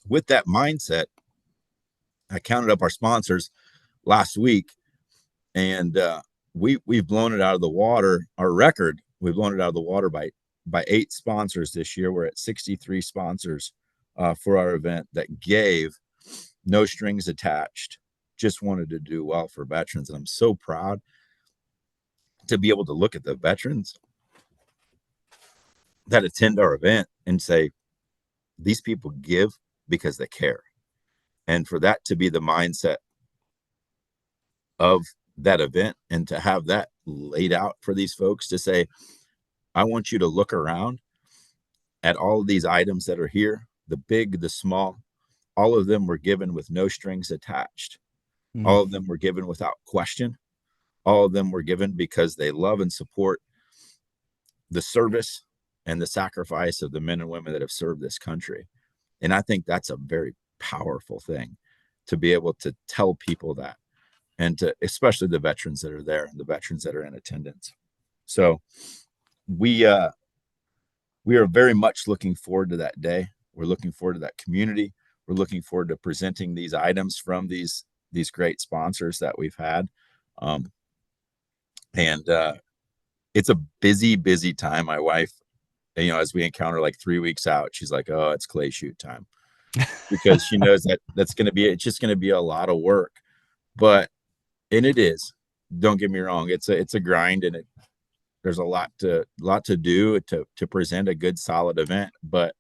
with that mindset, I counted up our sponsors last week, and we've blown it out of the water. Our record, we've blown it out of the water by 8 sponsors this year. We're at 63 sponsors for our event that gave, no strings attached, just wanted to do well for veterans. And I'm so proud to be able to look at the veterans that attend our event and say, these people give because they care. And for that to be the mindset of that event, and to have that laid out for these folks to say, I want you to look around at all of these items that are here, the big, the small, all of them were given with no strings attached. All of them were given without question. All of them were given because they love and support the service and the sacrifice of the men and women that have served this country. And I think that's a very powerful thing to be able to tell people that, and to especially the veterans that are there and the veterans that are in attendance. So we are very much looking forward to that day. We're looking forward to that community. We're looking forward to presenting these items from these great sponsors that we've had. And it's a busy time. My wife, as we encounter like 3 weeks out, she's like, "Oh, it's clay shoot time," because she knows that it's just going to be a lot of work. And it is. Don't get me wrong. It's a grind, and there's a lot to do to present a good, solid event. But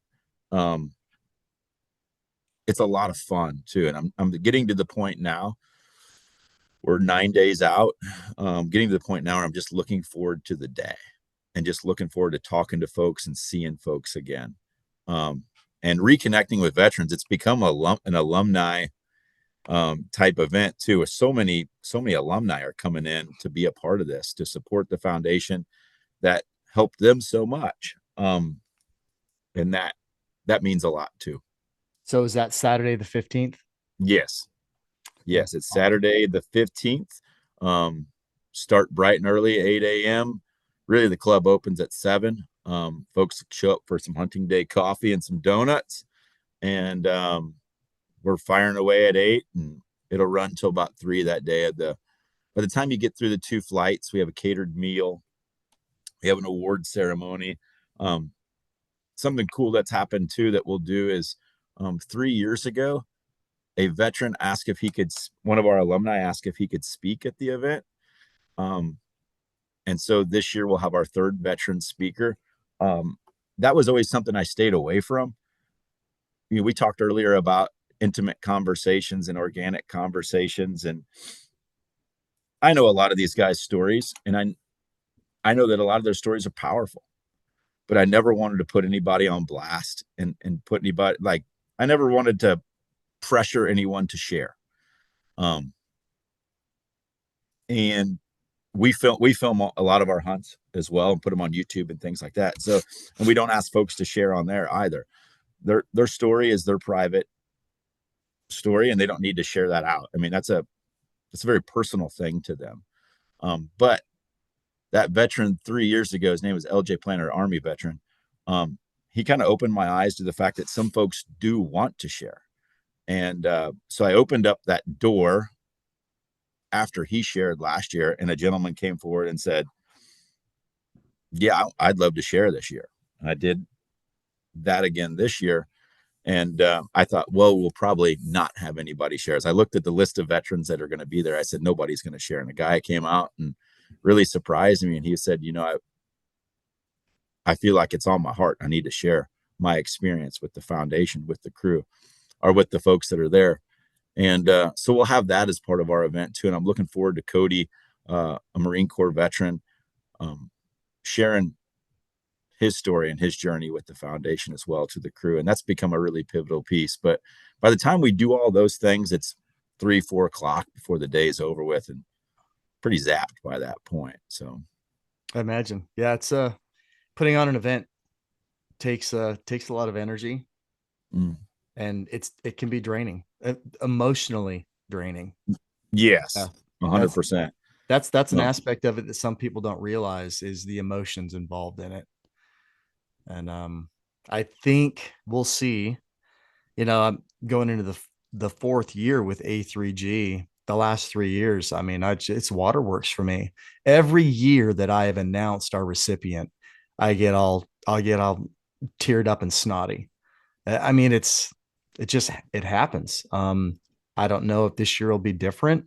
it's a lot of fun too. And I'm getting to the point now. We're 9 days out. Getting to the point now where I'm just looking forward to the day, and just looking forward to talking to folks and seeing folks again, and reconnecting with veterans. It's become an alumni type event too. So many alumni are coming in to be a part of this, to support the foundation that helped them so much, and that means a lot too. So is that Saturday the 15th? Yes, it's Saturday the 15th. Start bright and early, 8 a.m. Really, the club opens at 7. Folks show up for some hunting day coffee and some donuts, and we're firing away at 8, and it'll run till about 3 that day. By the time you get through the 2 flights, we have a catered meal. We have an award ceremony. Something cool that's happened too that we'll do is 3 years ago, a veteran asked if one of our alumni asked if he could speak at the event. And so this year we'll have our 3rd veteran speaker. That was always something I stayed away from. We talked earlier about intimate conversations and organic conversations, and I know a lot of these guys' stories, and I know that a lot of their stories are powerful, but I never wanted to put anybody on blast and put anybody, like, I never wanted to pressure anyone to share. And we film a lot of our hunts as well and put them on YouTube and things like that. So, and we don't ask folks to share on there either. Their story is their private story, and they don't need to share that out. I mean, it's a very personal thing to them. But that veteran 3 years ago, his name was LJ Planner, Army veteran. He kind of opened my eyes to the fact that some folks do want to share. And so I opened up that door after he shared last year, and a gentleman came forward and said, "Yeah, I'd love to share this year." And I did that again this year. And I thought, well, we'll probably not have anybody share. As I looked at the list of veterans that are going to be there, I said, nobody's going to share. And a guy came out and really surprised me. And he said, I feel like it's on my heart. I need to share my experience with the foundation, with the crew, or with the folks that are there. And so we'll have that as part of our event too. And I'm looking forward to Cody, a Marine Corps veteran, sharing his story and his journey with the foundation as well to the crew. And that's become a really pivotal piece. But by the time we do all those things, it's 3-4 o'clock before the day is over with, and pretty zapped by that point. So I imagine. Yeah. It's putting on an event takes a lot of energy, and it can be draining, emotionally draining. Yes. 100%. That's an aspect of it that some people don't realize, is the emotions involved in it. And I think we'll see. I'm going into the 4th year with A3G. The last 3 years, I mean, it's waterworks for me. Every year that I have announced our recipient, I'll get all teared up and snotty. I mean, it happens. I don't know if this year will be different.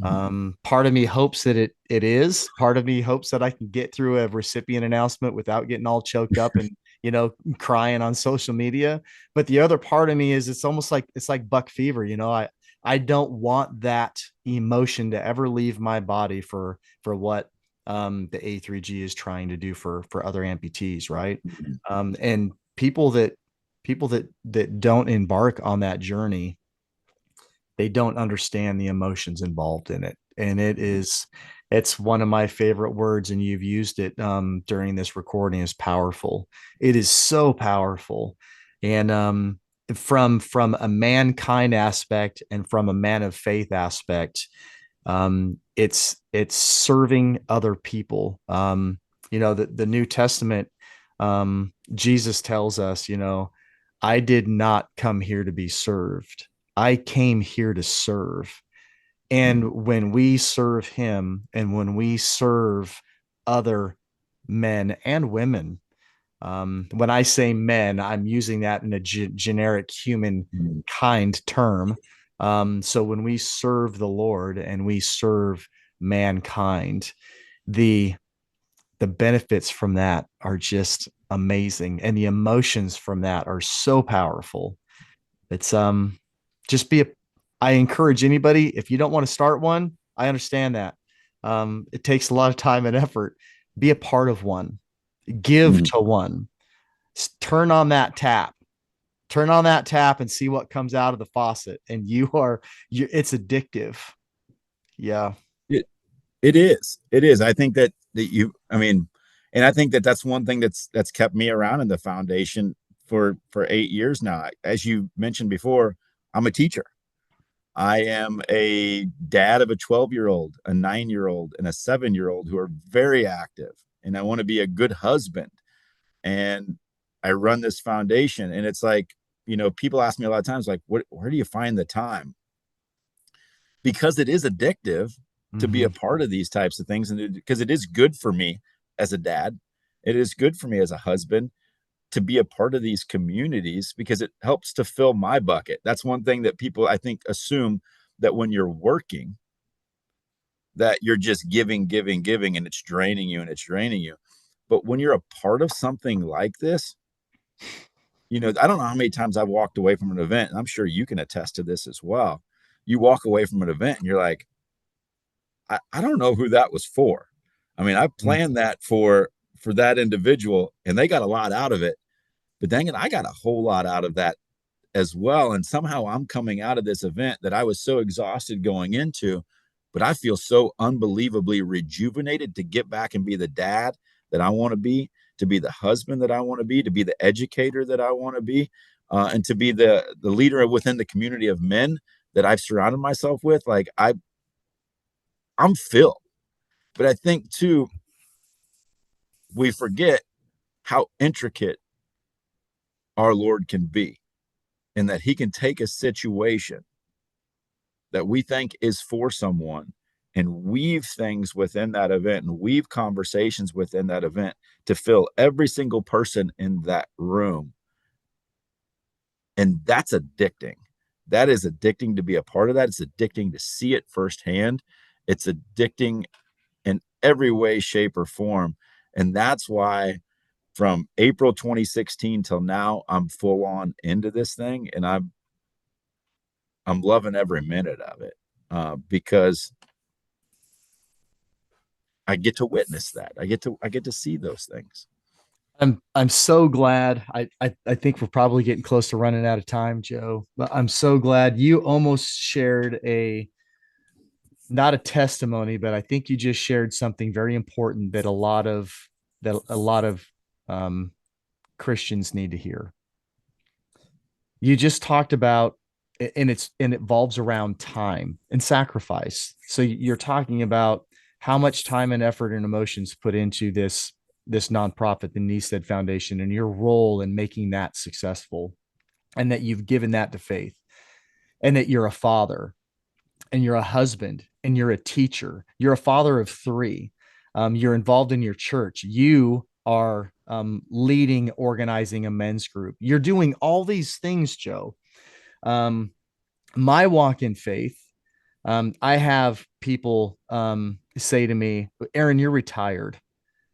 Part of me hopes that it is. Part of me hopes that I can get through a recipient announcement without getting all choked up and crying on social media. But the other part of me is, it's almost like buck fever. I don't want that emotion to ever leave my body for what the A3G is trying to do for other amputees, right? And people that don't embark on that journey, they don't understand the emotions involved in it. And It's one of my favorite words, and you've used it during this recording. Is powerful. It is so powerful, and from a mankind aspect and from a man of faith aspect, it's serving other people. The New Testament, Jesus tells us, I did not come here to be served. I came here to serve. Mm, And when we serve him and when we serve other men and women, when I say men, I'm using that in a generic human mm, kind term. So when we serve the Lord and we serve mankind, the the benefits from that are just amazing, and the emotions from that are so powerful. It's just be a I encourage anybody, if you don't want to start one, I understand that. It takes a lot of time and effort. Be a part of one. Give mm. to one. Turn on that tap. Turn on that tap and see what comes out of the faucet. And it's addictive. Yeah. It, it is. It is. I think I mean, and I think that that's one thing that's kept me around in the foundation for 8 years now. As you mentioned before, I'm a teacher. I am a dad of a 12-year-old, a 9-year-old, and a 7-year-old who are very active. And I want to be a good husband. And I run this foundation. And it's like, people ask me a lot of times, like, where do you find the time? Because it is addictive to be Mm-hmm. a part of these types of things. And because it is good for me as a dad, it is good for me as a husband to be a part of these communities because it helps to fill my bucket. That's one thing that people, I think, assume that when you're working, that you're just giving, giving, giving, and it's draining you and it's draining you. But when you're a part of something like this, I don't know how many times I've walked away from an event, and I'm sure you can attest to this as well. You walk away from an event and you're like, I don't know who that was for. I mean, I planned that for that individual and they got a lot out of it, but dang it, I got a whole lot out of that as well. And somehow I'm coming out of this event that I was so exhausted going into, but I feel so unbelievably rejuvenated to get back and be the dad that I want to be the husband that I want to be the educator that I want to be, and to be the leader within the community of men that I've surrounded myself with. Like I'm filled. But I think too, we forget how intricate our Lord can be, and that he can take a situation that we think is for someone and weave things within that event and weave conversations within that event to fill every single person in that room. And that's addicting. That is addicting to be a part of that. It's addicting to see it firsthand. It's addicting in every way, shape, or form. And that's why from April 2016 till now, I'm full on into this thing, and I'm loving every minute of it, because I get to witness that. I get to see those things. I'm so glad. I think we're probably getting close to running out of time, Joe. But I'm so glad you almost shared a not a testimony, but I think you just shared something very important that a lot of um, Christians need to hear. You just talked about, and it revolves around time and sacrifice. So you're talking about how much time and effort and emotions put into this nonprofit, the Kniestedt Foundation, and your role in making that successful, and that you've given that to faith, and that you're a father, and you're a husband, and you're a teacher, you're a father of three, you're involved in your church, you are leading, organizing a men's group, you're doing all these things, Joe. um, my walk in faith, I have people say to me, Aaron, you're retired.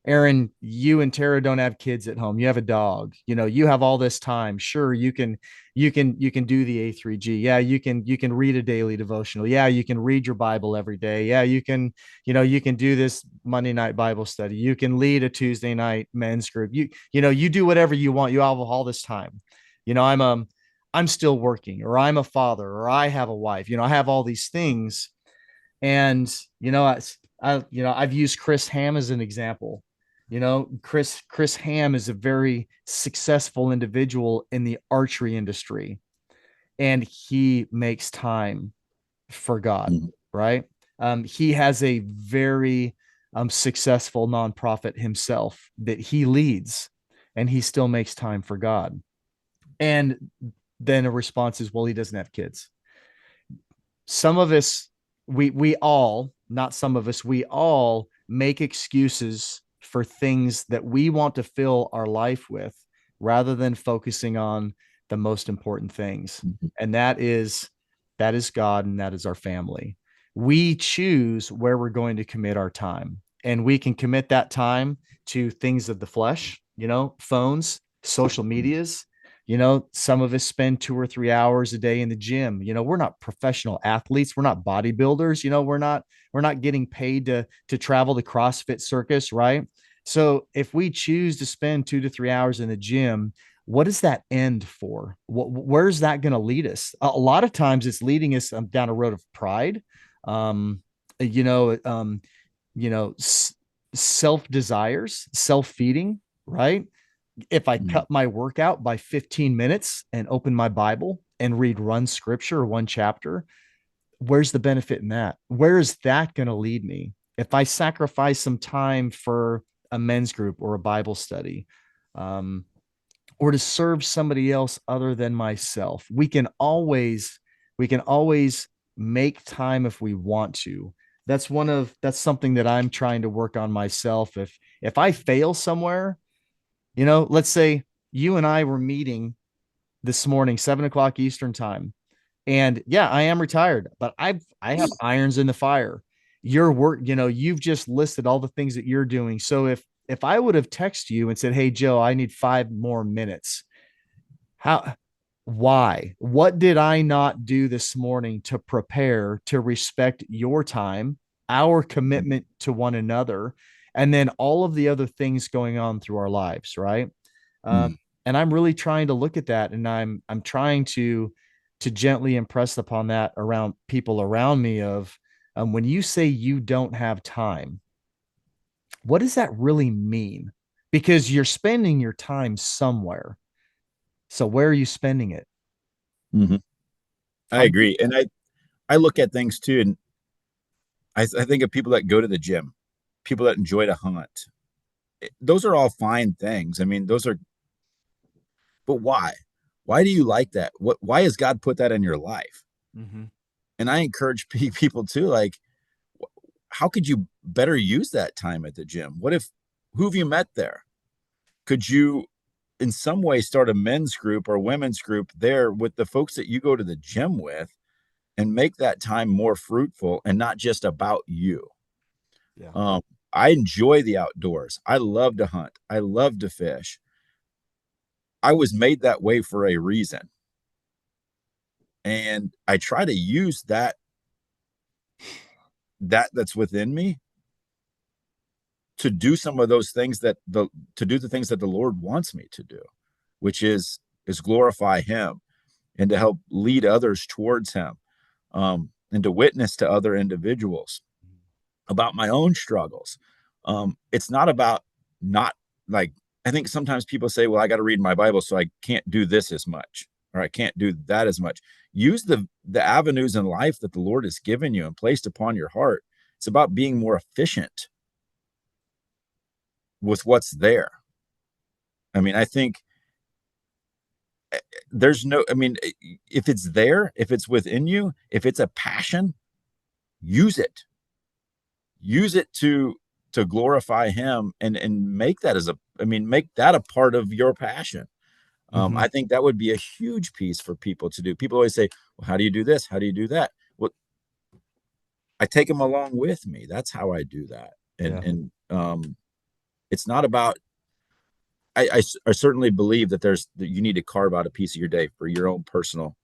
Aaron, you and Tara don't have kids at home. You have a dog. You have all this time. Sure, you can do the A3G. Yeah, you can read a daily devotional. Yeah, you can read your Bible every day. Yeah, you can do this Monday night Bible study. You can lead a Tuesday night men's group. You do whatever you want. You have all this time. I'm still working, or I'm a father, or I have a wife. I have all these things, and I've used Chris Ham as an example. Chris Ham is a very successful individual in the archery industry, and he makes time for God, Mhm. right? He has a very successful nonprofit himself that he leads, and he still makes time for God. And then a response is, well, he doesn't have kids. Some of us, we all, not some of us, we all make excuses for things that we want to fill our life with rather than focusing on the most important things. Mhm. And that is God, and that is our family. We choose where we're going to commit our time, and we can commit that time to things of the flesh, phones, social medias. Some of us spend 2 or 3 hours a day in the gym. We're not professional athletes. We're not bodybuilders. We're not getting paid to travel the CrossFit circus, right? So if we choose to spend 2 to 3 hours in the gym, what does that end for? Where's that going to lead us? A lot of times it's leading us down a road of pride. Um, you know, um, self desires, self feeding, right? If I Mhm. cut my workout by 15 minutes and open my Bible and read one scripture or one chapter, where's the benefit in that? Where is that going to lead me? If I sacrifice some time for a men's group or a Bible study, um, or to serve somebody else other than myself, we can always make time if we want to. That's something that I'm trying to work on myself. If I fail somewhere, let's say you and I were meeting this morning, 7 o'clock Eastern time. And yeah, I am retired, but I have irons in the fire. Your work, you've just listed all the things that you're doing. So if I would have texted you and said, "Hey Joe, I need 5 more minutes," how why? What did I not do this morning to prepare to respect your time, our commitment to one another, and then all of the other things going on through our lives, right? Um, Mhm. and I'm really trying to look at that, and I'm trying to gently impress upon that around people around me of when you say you don't have time, what does that really mean? Because you're spending your time somewhere. So where are you spending it? Mhm. I I'm agree, and I look at things too, and I think of people that go to the gym, people that enjoy to hunt. Those are all fine things. I mean, those are, but why? Why do you like that? Why has God put that in your life? Mhm. And I encourage people too, like, how could you better use that time at the gym? Who have you met there? Could you, in some way, start a men's group or women's group there with the folks that you go to the gym with and make that time more fruitful and not just about you? Yeah. Um, I enjoy the outdoors. I love to hunt. I love to fish. I was made that way for a reason. And I try to use that's within me to do some of those things to do the things that the Lord wants me to do, which is glorify him and to help lead others towards him, and to witness to other individuals about my own struggles. It's not about not like I think sometimes people say, well, I got to read my Bible, so I can't do this as much, or I can't do that as much. Use the avenues in life that the Lord has given you and placed upon your heart. It's about being more efficient with what's there. I mean, I think there's no, I mean, if it's there, if it's within you, if it's a passion, use it. Use it to glorify him and make that as a, I mean, make that a part of your passion. Mhm. I think that would be a huge piece for people to do. People always say, well, how do you do this? How do you do that? Well, I take them along with me. That's how I do that. Yeah. And it's not about, I certainly believe that that you need to carve out a piece of your day for your own personal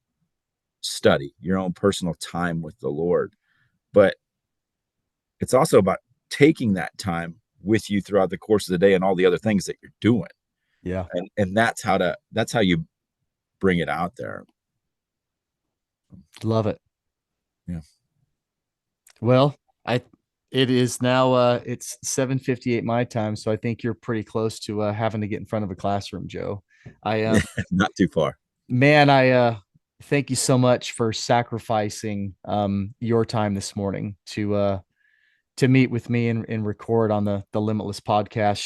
study, your own personal time with the Lord. But it's also about taking that time with you throughout the course of the day and all the other things that you're doing. Yeah. And that's how you bring it out there. Love it. Yeah. Well, I It is now it's 7:58 my time, so I think you're pretty close to having to get in front of a classroom, Joe. I Not too far. Man, I thank you so much for sacrificing your time this morning to meet with me and record on the Limitless podcast,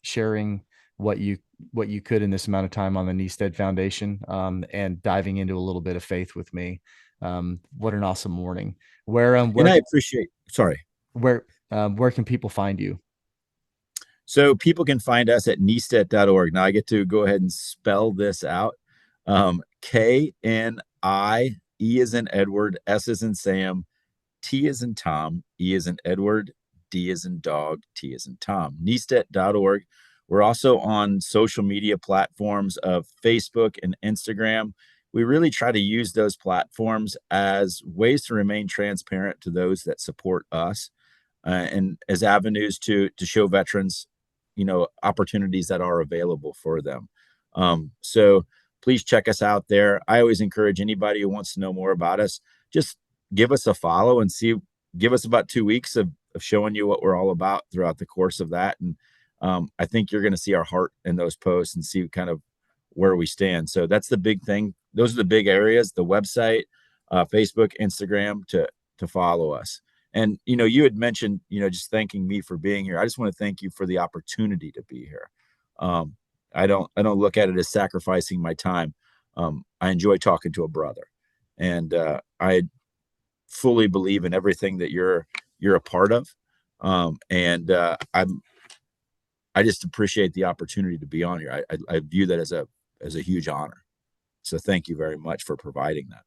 sharing what you could in this amount of time on the Kniestedt Foundation, and diving into a little bit of faith with me. What an awesome morning. Where And I appreciate, sorry. where can people find you? So people can find us at Kniestedt.org. Now I get to go ahead and spell this out. Kni, E is in Edward, S is in Sam, T is in Tom, E is in Edward, D is in dog, T is in Tom. Kniestedt.org. We're also on social media platforms of Facebook and Instagram. We really try to use those platforms as ways to remain transparent to those that support us, and as avenues to show veterans, opportunities that are available for them. So please check us out there. I always encourage anybody who wants to know more about us, just give us a follow and give us about 2 weeks of showing you what we're all about throughout the course of that. And I think you're going to see our heart in those posts and see kind of where we stand. So that's the big thing. Those are the big areas: the website, Facebook, Instagram, to follow us. And you had mentioned, just thanking me for being here. I just want to thank you for the opportunity to be here. I don't look at it as sacrificing my time. I enjoy talking to a brother, and I fully believe in everything that you're a part of. And I just appreciate the opportunity to be on here. I view that as a huge honor. So thank you very much for providing that.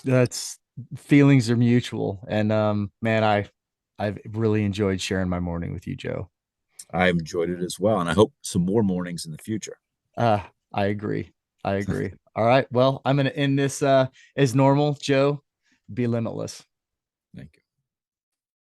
That's Feelings are mutual, and man, I've really enjoyed sharing my morning with you, Joe. I enjoyed it as well, and I hope some more mornings in the future. I agree. I agree. All right, well, I'm going to end this as normal. Joe, be limitless. Thank you.